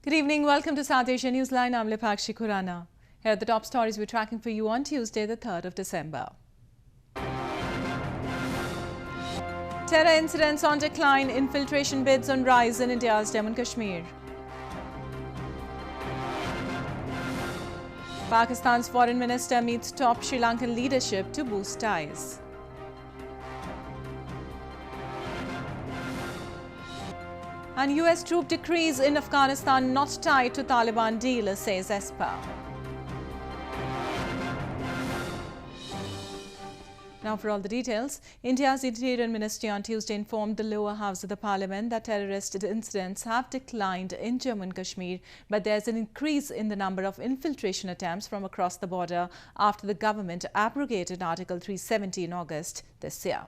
Good evening. Welcome to South Asia Newsline. I'm Lipakshi Khurana. Here are the top stories we're tracking for you on Tuesday, the 3rd of December. Terror incidents on decline, infiltration bids on rise in India's Jammu and Kashmir. Pakistan's foreign minister meets top Sri Lankan leadership to boost ties. And US troop decrease in Afghanistan not tied to Taliban deal, says Esper. Now for all the details, India's Interior Ministry on Tuesday informed the lower house of the parliament that terrorist incidents have declined in Jammu and Kashmir, but there's an increase in the number of infiltration attempts from across the border after the government abrogated Article 370 in August this year.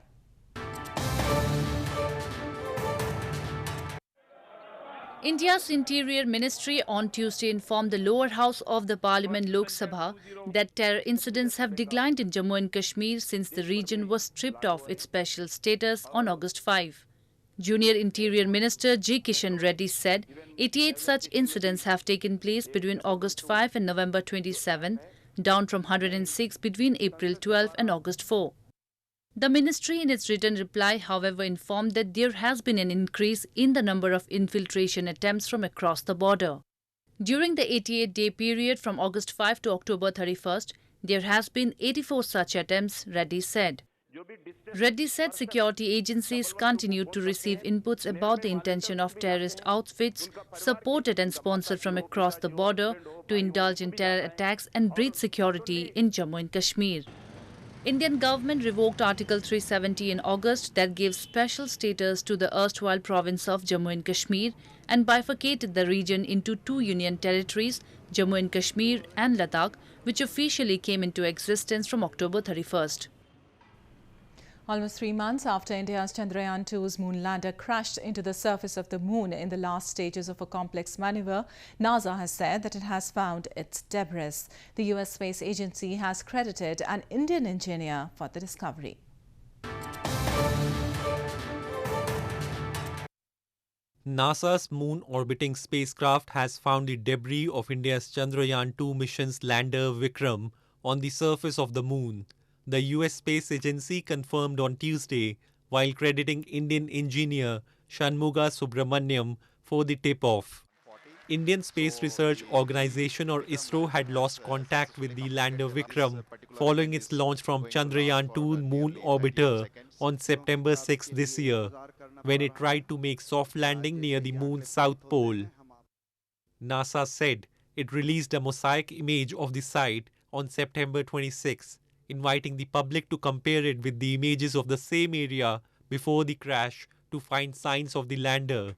India's Interior Ministry on Tuesday informed the lower house of the Parliament Lok Sabha that terror incidents have declined in Jammu and Kashmir since the region was stripped of its special status on August 5. Junior Interior Minister G. Kishan Reddy said 88 such incidents have taken place between August 5 and November 27, down from 106 between April 12 and August 4. The ministry in its written reply, however, informed that there has been an increase in the number of infiltration attempts from across the border. During the 88-day period from August 5 to October 31st, there has been 84 such attempts, Reddy said. Reddy said security agencies continued to receive inputs about the intention of terrorist outfits supported and sponsored from across the border to indulge in terror attacks and breach security in Jammu and Kashmir. Indian government revoked Article 370 in August that gave special status to the erstwhile province of Jammu and Kashmir and bifurcated the region into two union territories, Jammu and Kashmir and Ladakh, which officially came into existence from October 31st. Almost 3 months after India's Chandrayaan2's moon lander crashed into the surface of the moon in the last stages of a complex maneuver, NASA has said that it has found its debris. The US Space Agency has credited an Indian engineer for the discovery. NASA's moon-orbiting spacecraft has found the debris of India's Chandrayaan-2 mission's lander Vikram on the surface of the moon, the US Space Agency confirmed on Tuesday, while crediting Indian engineer Shanmuga Subramaniam for the tip-off. Indian Space Research Organization or ISRO had lost contact with the lander Vikram following its launch from Chandrayaan-2 moon orbiter on September 6 this year, when it tried to make soft landing near the moon's south pole. NASA said it released a mosaic image of the site on September 26, inviting the public to compare it with the images of the same area before the crash to find signs of the lander.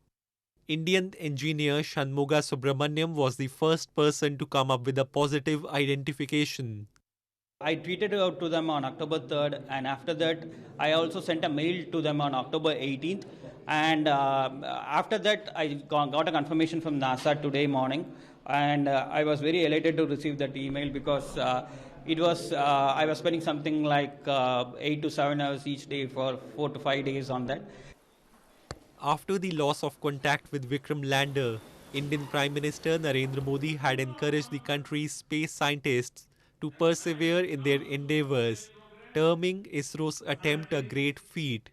Indian engineer Shanmuga Subramaniam was the first person to come up with a positive identification. I tweeted out to them on October 3rd, and after that I also sent a mail to them on October 18th, and after that I got a confirmation from NASA today morning, and I was very elated to receive that email because I was spending something like 8 to 7 hours each day for 4 to 5 days on that. After the loss of contact with Vikram lander, Indian Prime Minister Narendra Modi had encouraged the country's space scientists to persevere in their endeavors, terming ISRO's attempt a great feat.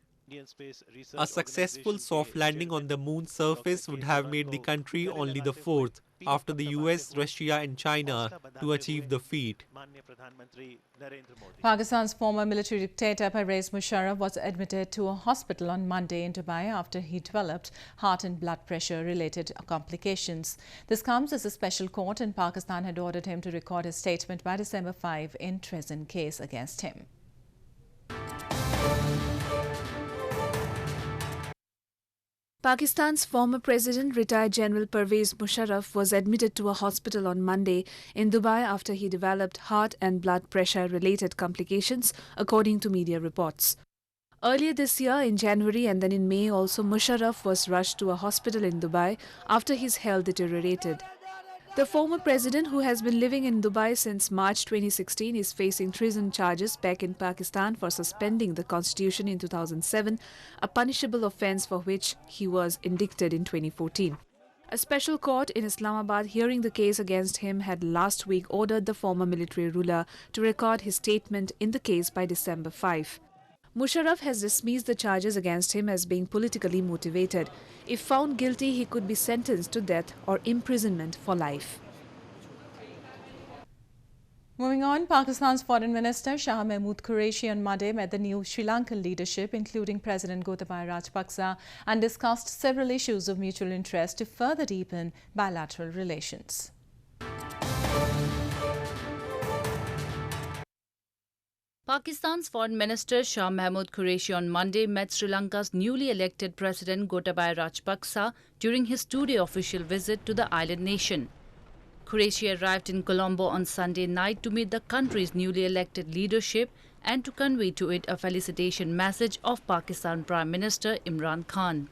A successful soft landing on the moon's surface would have made the country only the fourth after the US, Russia and China to achieve the feat. Pakistan's former military dictator Pervez Musharraf was admitted to a hospital on Monday in Dubai after he developed heart and blood pressure related complications. This comes as a special court in Pakistan had ordered him to record his statement by December 5 in treason case against him. Pakistan's former president, retired General Pervez Musharraf, was admitted to a hospital on Monday in Dubai after he developed heart and blood pressure-related complications, according to media reports. Earlier this year, in January and then in May also, Musharraf was rushed to a hospital in Dubai after his health deteriorated. The former president, who has been living in Dubai since March 2016, is facing treason charges back in Pakistan for suspending the constitution in 2007, a punishable offence for which he was indicted in 2014. A special court in Islamabad hearing the case against him had last week ordered the former military ruler to record his statement in the case by December 5. Musharraf has dismissed the charges against him as being politically motivated. If found guilty, he could be sentenced to death or imprisonment for life. Moving on, Pakistan's Foreign Minister Shah Mahmood Qureshi on Monday met the new Sri Lankan leadership, including President Gotabaya Rajapaksa, and discussed several issues of mutual interest to further deepen bilateral relations. Pakistan's Foreign Minister Shah Mahmood Qureshi on Monday met Sri Lanka's newly elected President Gotabaya Rajapaksa during his two-day official visit to the island nation. Qureshi arrived in Colombo on Sunday night to meet the country's newly elected leadership and to convey to it a felicitation message of Pakistan Prime Minister Imran Khan.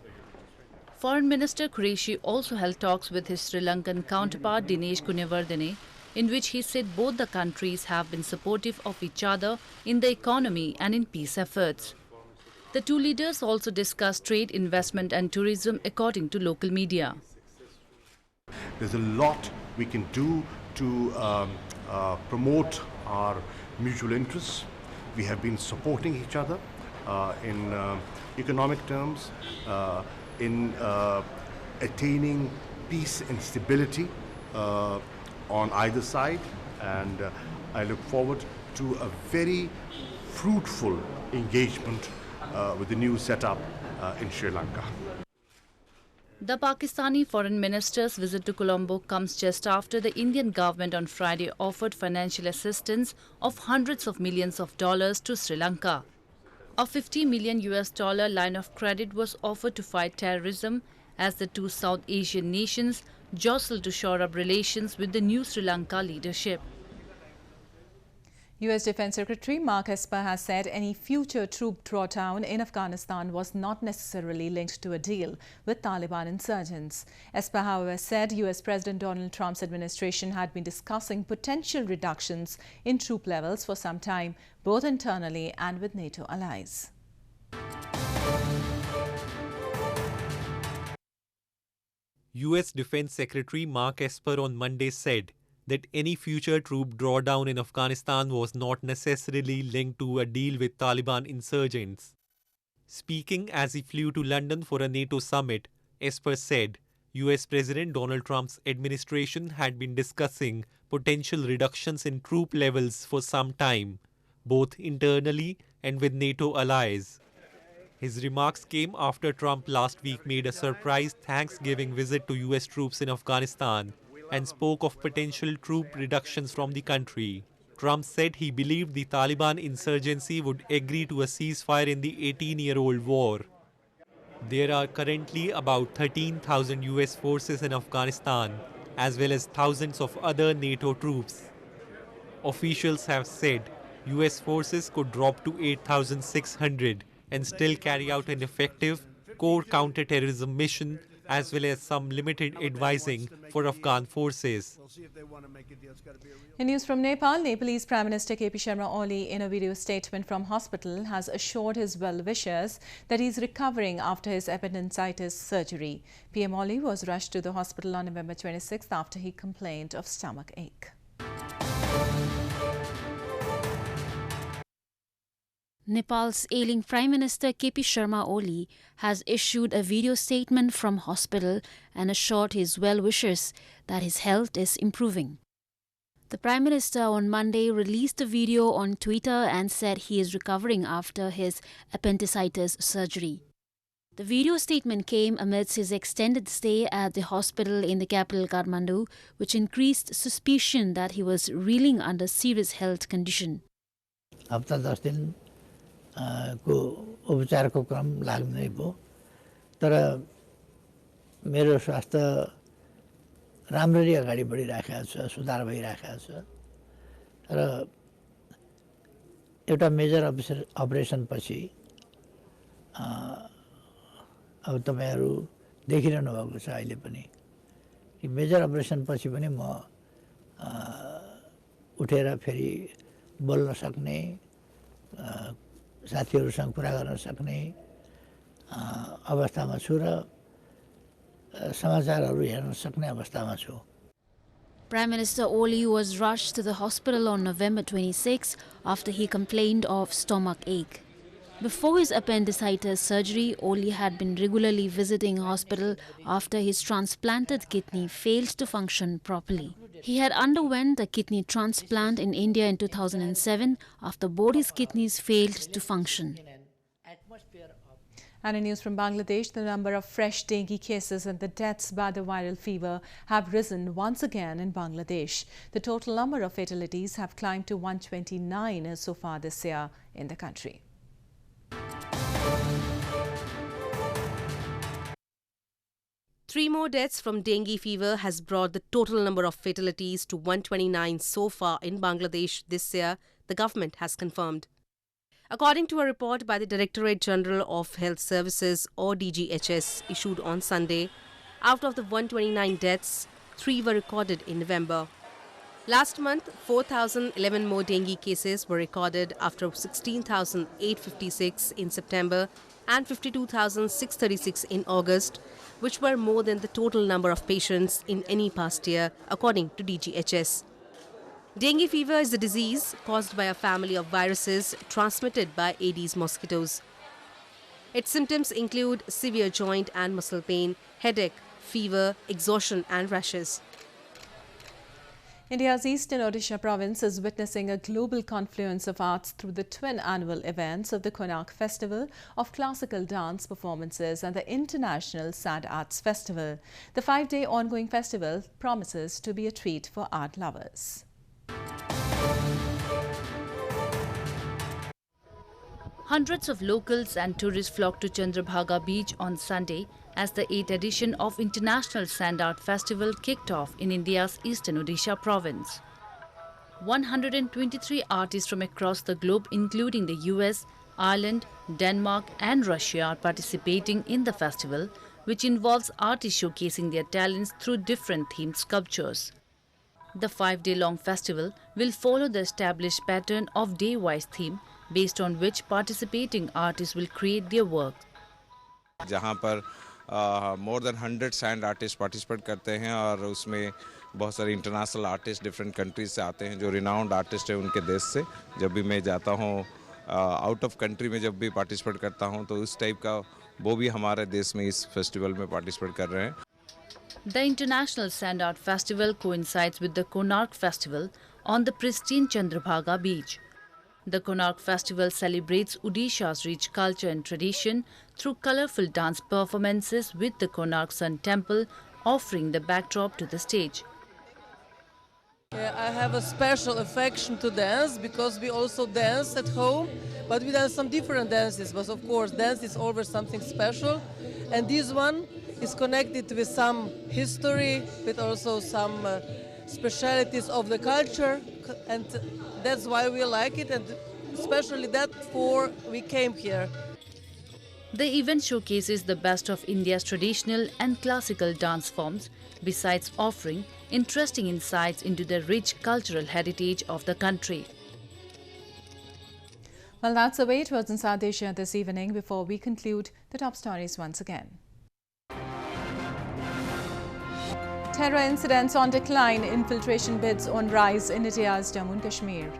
Foreign Minister Qureshi also held talks with his Sri Lankan counterpart Dinesh Gunawardene, in which he said both the countries have been supportive of each other in the economy and in peace efforts. The two leaders also discussed trade, investment and tourism, according to local media. There's a lot we can do to promote our mutual interests. We have been supporting each other in economic terms, in attaining peace and stability on either side, and I look forward to a very fruitful engagement with the new setup in Sri Lanka. The Pakistani foreign minister's visit to Colombo comes just after the Indian government on Friday offered financial assistance of hundreds of millions of dollars to Sri Lanka. A $50 million line of credit was offered to fight terrorism as the two South Asian nations jostled to shore up relations with the new Sri Lanka leadership. U.S. Defense Secretary Mark Esper has said any future troop drawdown in Afghanistan was not necessarily linked to a deal with Taliban insurgents. Esper, however, said U.S. President Donald Trump's administration had been discussing potential reductions in troop levels for some time, both internally and with NATO allies. U.S. Defense Secretary Mark Esper on Monday said that any future troop drawdown in Afghanistan was not necessarily linked to a deal with Taliban insurgents. Speaking as he flew to London for a NATO summit, Esper said U.S. President Donald Trump's administration had been discussing potential reductions in troop levels for some time, both internally and with NATO allies. His remarks came after Trump last week made a surprise Thanksgiving visit to U.S. troops in Afghanistan and spoke of potential troop reductions from the country. Trump said he believed the Taliban insurgency would agree to a ceasefire in the 18-year-old war. There are currently about 13,000 U.S. forces in Afghanistan, as well as thousands of other NATO troops. Officials have said U.S. forces could drop to 8,600 and still carry out an effective core counter-terrorism mission as well as some limited advising for Afghan forces. In news from Nepal, Nepalese Prime Minister KP Sharma Oli, in a video statement from hospital, has assured his well-wishers that he is recovering after his appendicitis surgery. PM Oli was rushed to the hospital on November 26th after he complained of stomach ache. Nepal's ailing Prime Minister KP Sharma Oli has issued a video statement from hospital and assured his well-wishers that his health is improving. The Prime Minister on Monday released a video on Twitter and said he is recovering after his appendicitis surgery. The video statement came amidst his extended stay at the hospital in the capital Kathmandu, which increased suspicion that he was reeling under serious health condition. को उपचारको क्रम लाग्नै भयो तर मेरो स्वास्थ्य राम्ररी अगाडि बढिराखेको छ सुधार भइराखेको छ र एउटा मेजर अपरेसन पछि अब तपाईहरु देखिरहनु भएको छ अहिले पनि कि मेजर अपरेसन पछि पनि म उठेर फेरि बोल्न सक्ने साथीहरुसँग कुरा गर्न सक्ने अवस्थामा छु र समाचारहरू हेर्न सक्ने अवस्थामा छु। Prime Minister Oli was rushed to the hospital on November 26 after he complained of stomach ache. Before his appendicitis surgery, Oli had been regularly visiting hospital after his transplanted kidney failed to function properly. He had underwent a kidney transplant in India in 2007 after both his kidneys failed to function. And in news from Bangladesh, the number of fresh dengue cases and the deaths by the viral fever have risen once again in Bangladesh. The total number of fatalities have climbed to 129 so far this year in the country. Three more deaths from dengue fever has brought the total number of fatalities to 129 so far in Bangladesh this year, the government has confirmed. According to a report by the Directorate General of Health Services or DGHS issued on Sunday, out of the 129 deaths, 3 were recorded in November. Last month, 4,011 more dengue cases were recorded after 16,856 in September and 52,636 in August, which were more than the total number of patients in any past year, according to DGHS. Dengue fever is a disease caused by a family of viruses transmitted by Aedes mosquitoes. Its symptoms include severe joint and muscle pain, headache, fever, exhaustion and rashes. India's eastern Odisha province is witnessing a global confluence of arts through the twin annual events of the Konark Festival of Classical Dance Performances and the International Sad Arts Festival. The 5-day ongoing festival promises to be a treat for art lovers. Hundreds of locals and tourists flocked to Chandrabhaga beach on Sunday as the 8th edition of International Sand Art Festival kicked off in India's eastern Odisha province. 123 artists from across the globe, including the US, Ireland, Denmark and Russia, are participating in the festival, which involves artists showcasing their talents through different themed sculptures. The 5-day-long festival will follow the established pattern of day-wise theme, based on which participating artists will create their work. जहां पर more than 100 sand artists participate करते हैं और उसमें बहुत सारे international artists different countries से आते हैं जो renowned artists हैं उनके देश से. जब भी मैं जाता हूं out of country में जब भी participate करता हूं तो उस टाइप का वो भी हमारे देश में इस festival में participate कर रहे हैं. The International Sand Art Festival coincides with the Konark Festival on the pristine Chandrabhaga beach. The Konark Festival celebrates Odisha's rich culture and tradition through colourful dance performances, with the Konark Sun Temple offering the backdrop to the stage. I have a special affection to dance because we also dance at home, but we dance some different dances. But of course, dance is always something special, and this one is connected with some history, with also some specialities of the culture, and that's why we like it, and especially therefore we came here. The event showcases the best of India's traditional and classical dance forms, besides offering interesting insights into the rich cultural heritage of the country. Well, that's the way it was in South Asia this evening. Before we conclude, the top stories once again. Terror incidents on decline, infiltration bids on rise in India's Jammu and Kashmir.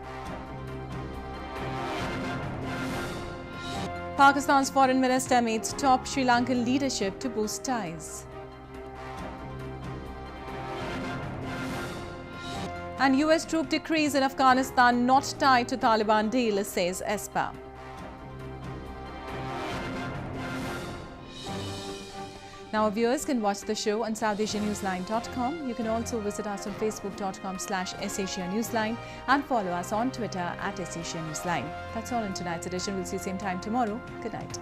Pakistan's foreign minister meets top Sri Lankan leadership to boost ties. And US troop decrease in Afghanistan not tied to Taliban deal, says Esper. Now viewers can watch the show on SouthAsiaNewsline.com. You can also visit us on Facebook.com/Asia Newsline and follow us on Twitter @Asia Newsline. That's all in tonight's edition. We'll see you same time tomorrow. Good night.